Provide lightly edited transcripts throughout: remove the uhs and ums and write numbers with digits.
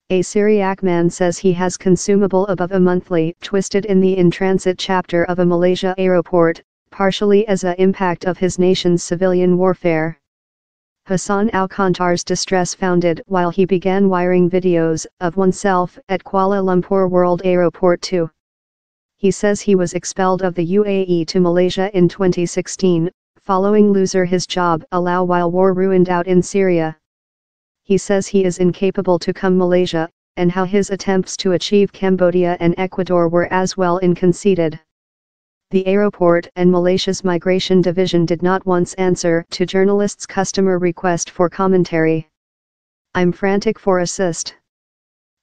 A Syriac man says he has consumable above a monthly twisted in the in-transit chapter of a Malaysia Aeroport, partially as a impact of his nation's civilian warfare. Hassan al-Kontar's distress founded while he began wiring videos of oneself at Kuala Lumpur World Airport 2. He says he was expelled of the UAE to Malaysia in 2016, following loser his job while war ruined out in Syria. He says he is incapable to come Malaysia, and how his attempts to achieve Cambodia and Ecuador were as well conceded. The airport and Malaysia's migration division did not once answer to journalists' customer request for commentary. I'm frantic for assist.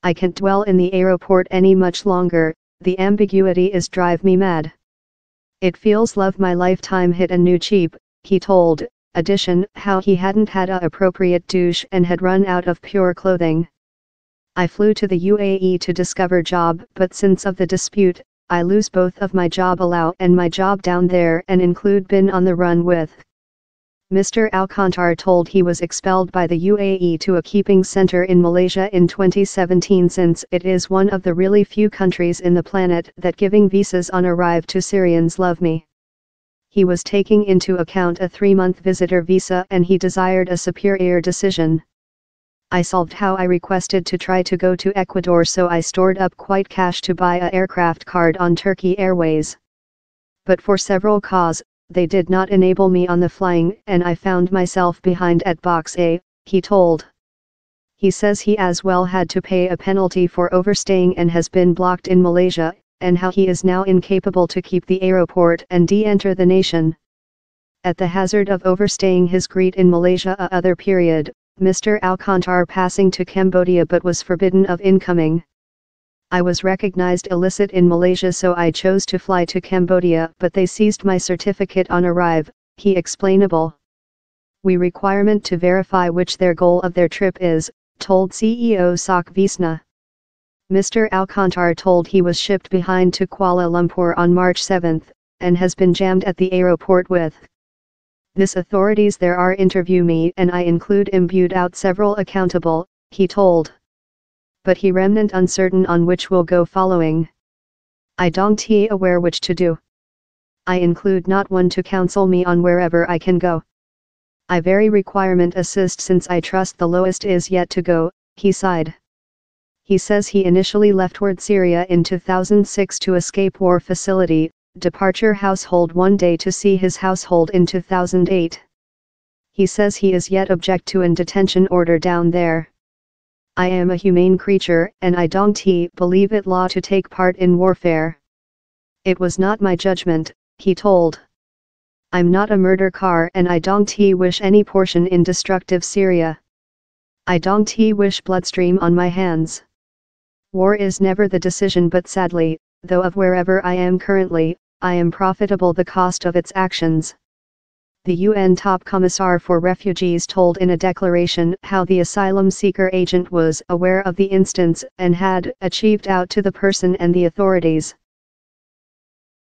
I can't dwell in the airport any much longer, the ambiguity is drive me mad. It feels love my lifetime hit a new cheap, he told, addition how he hadn't had a appropriate douche and had run out of pure clothing. I flew to the UAE to discover job but since of the dispute, I lose both of my job and my job down there and include been on the run with. Mr. al-Kontar told he was expelled by the UAE to a keeping center in Malaysia in 2017 since it is one of the really few countries in the planet that giving visas on arrival to Syrians love me. He was taking into account a 3-month visitor visa and he desired a superior decision. I solved how I requested to try to go to Ecuador so I stored up quite cash to buy a aircraft card on Turkey Airways. But for several cause, they did not enable me on the flying and I found myself behind at box A, he told. He says he as well had to pay a penalty for overstaying and has been blocked in Malaysia, and how he is now incapable to keep the airport and de-enter the nation. At the hazard of overstaying his greet in Malaysia a other period, Mr. al-Kontar passing to Cambodia but was forbidden of incoming. I was recognized illicit in Malaysia so I chose to fly to Cambodia but they seized my certificate on arrive, he explainable. We requirement to verify which their goal of their trip is, told CEO Sok Visna. Mr. al-Kontar told he was shipped behind to Kuala Lumpur on March 7, and has been jammed at the airport with. This authorities there are interview me and I include imbued out several accountable, he told. But he remnant uncertain on which will go following. I don't aware which to do. I include not one to counsel me on wherever I can go. I very requirement assist since I trust the lowest is yet to go, he sighed. He says he initially leftward Syria in 2006 to escape war facility, departure household one day to see his household in 2008. He says he is yet object to an detention order down there. I am a humane creature and I don't believe it law to take part in warfare. It was not my judgment, he told. I'm not a murder car and I don't wish any portion in destructive Syria. I don't wish bloodstream on my hands. War is never the decision but sadly, though of wherever I am currently, I am profitable the cost of its actions. The UN Top Commissar for Refugees told in a declaration how the asylum seeker agent was aware of the instance and had achieved out to the person and the authorities.